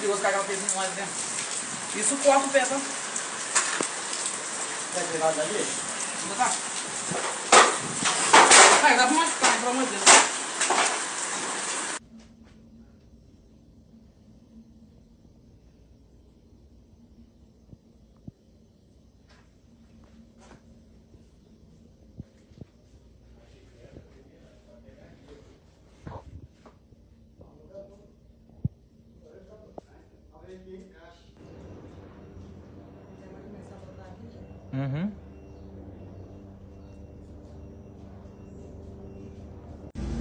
perigoso cagar o pezinho lá dentro. Isso corta o pé, tá? Vai pegar dali? Vou botar. Vai, dá pra machucar, pelo amor de Deus. Uhum.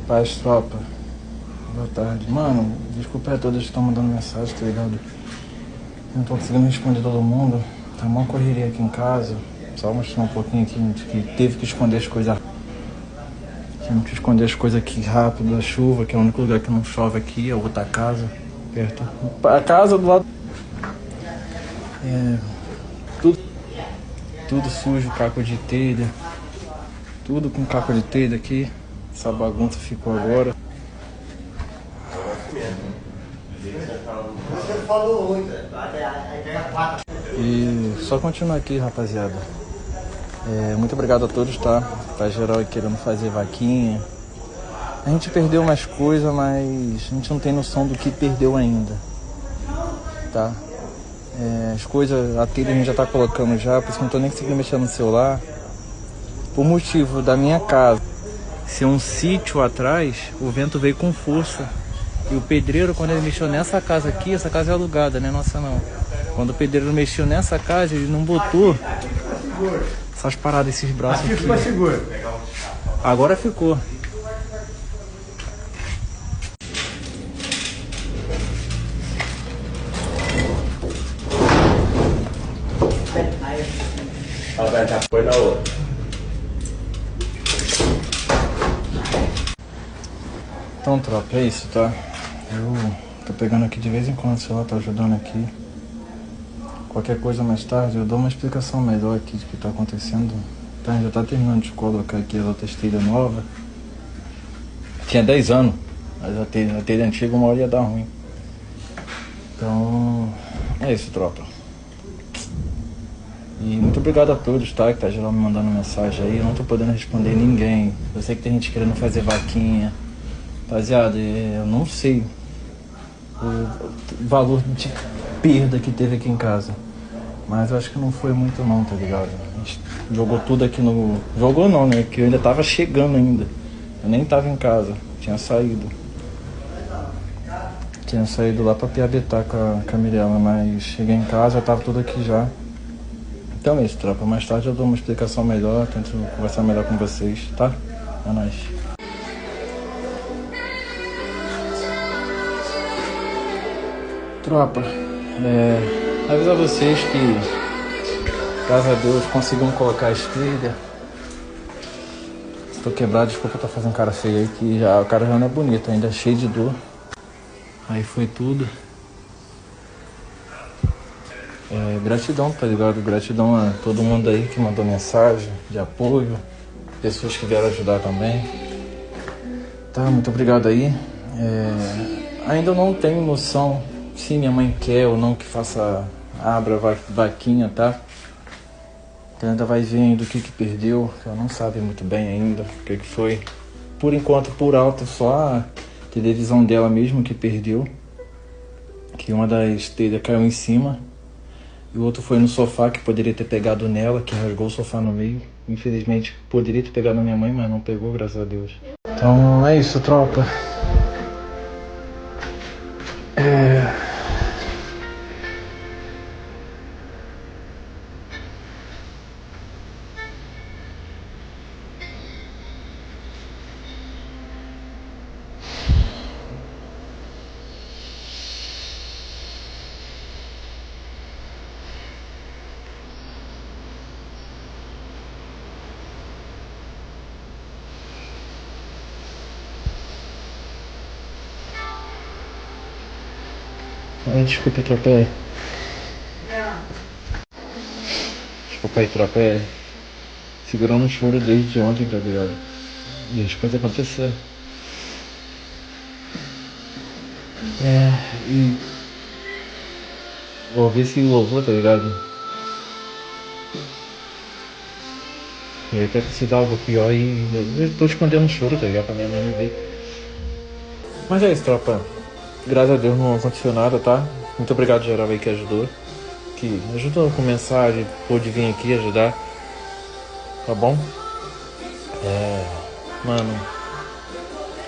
Paz, tropa. Boa tarde. Mano, desculpa a todos que estão mandando mensagem, tá ligado? Eu não tô conseguindo responder todo mundo. Tá uma correria aqui em casa. Só mostrar um pouquinho aqui que teve que esconder as coisas. Tivemos que esconder as coisas aqui rápido da chuva, que é o único lugar que não chove aqui, é outra casa. Perto. A casa do lado. Tudo sujo, caco de telha. Tudo com caco de telha aqui. Essa bagunça ficou agora. Você falou muito, E só continuar aqui, rapaziada. Muito obrigado a todos, tá? Pra geral aí querendo fazer vaquinha. A gente perdeu umas coisas, mas a gente não tem noção do que perdeu ainda. Tá? As coisas, a telha a gente já tá colocando já, por isso que não tô nem conseguindo mexer no celular. Por motivo da minha casa ser um sítio atrás, o vento veio com força. E o pedreiro, quando ele mexeu nessa casa aqui, essa casa é alugada, né? Nossa, não. Quando o pedreiro mexeu nessa casa, ele não botou essas paradas, esses braços aqui. ficou seguro. Agora ficou. Já foi na outra. Então, tropa, é isso, tá? Eu tô pegando aqui de vez em quando, o celular tá ajudando aqui. Qualquer coisa mais tarde eu dou uma explicação melhor aqui do que tá acontecendo. Tá, já tá terminando de colocar aqui as outras telhas novas. Tinha 10 anos, mas a telha antiga uma hora ia dar ruim. Então, é isso, tropa. E muito obrigado a todos, tá? Que tá geral me mandando mensagem aí. Eu não tô podendo responder ninguém. Eu sei que tem gente querendo fazer vaquinha. Rapaziada, eu não sei o valor de perda que teve aqui em casa. Mas eu acho que não foi muito não, tá ligado? A gente jogou tudo aqui no... Jogou não, né? Que eu ainda tava chegando ainda. Eu nem tava em casa. Tinha saído. Tinha saído lá pra Piabetá com a Mirella, mas cheguei em casa, já tava tudo aqui já. Então é isso, tropa. Mais tarde eu dou uma explicação melhor, tento conversar melhor com vocês, tá? É nóis. Tropa, avisar vocês que, graças a Deus, conseguimos colocar a telha. Tô quebrado, desculpa estar fazendo cara feio aí, que já, o cara já não é bonito, ainda é cheio de dor. Aí foi tudo. Gratidão, tá ligado? Gratidão a todo mundo aí que mandou mensagem de apoio, pessoas que vieram ajudar também. Tá, muito obrigado aí. Ainda não tenho noção se minha mãe quer ou não que abra vaquinha, tá? Então ainda vai ver ainda o que perdeu, que ela não sabe muito bem ainda o que foi. Por enquanto, por alto, só a televisão dela mesmo que perdeu. Que uma das telhas caiu em cima. E o outro foi no sofá, que poderia ter pegado nela, que rasgou o sofá no meio. Infelizmente, poderia ter pegado na minha mãe, mas não pegou, graças a Deus. Então é isso, tropa. Desculpa, tropa. Desculpa aí, tropa. Segurando o choro desde ontem, tá ligado? E as coisas aconteceram. E ouvir esse louvor, tá ligado? E até se dá algo pior e eu tô escondendo um choro, tá ligado? Pra minha mãe me ver. Mas é isso, tropa. Graças a Deus não aconteceu nada, tá? Muito obrigado geral aí que ajudou. Que ajudou com mensagem, pôde vir aqui ajudar. Tá bom? Mano,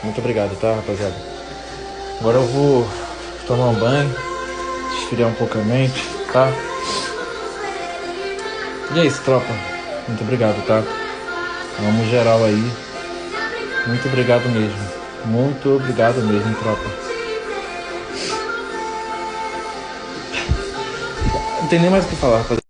muito obrigado, tá, rapaziada? Agora eu vou tomar um banho, esfriar um pouco a mente, tá? E é isso, tropa. Muito obrigado, tá? Vamos geral aí. Muito obrigado mesmo. Muito obrigado mesmo, tropa. Não tem nem mais o que falar, rapaziada.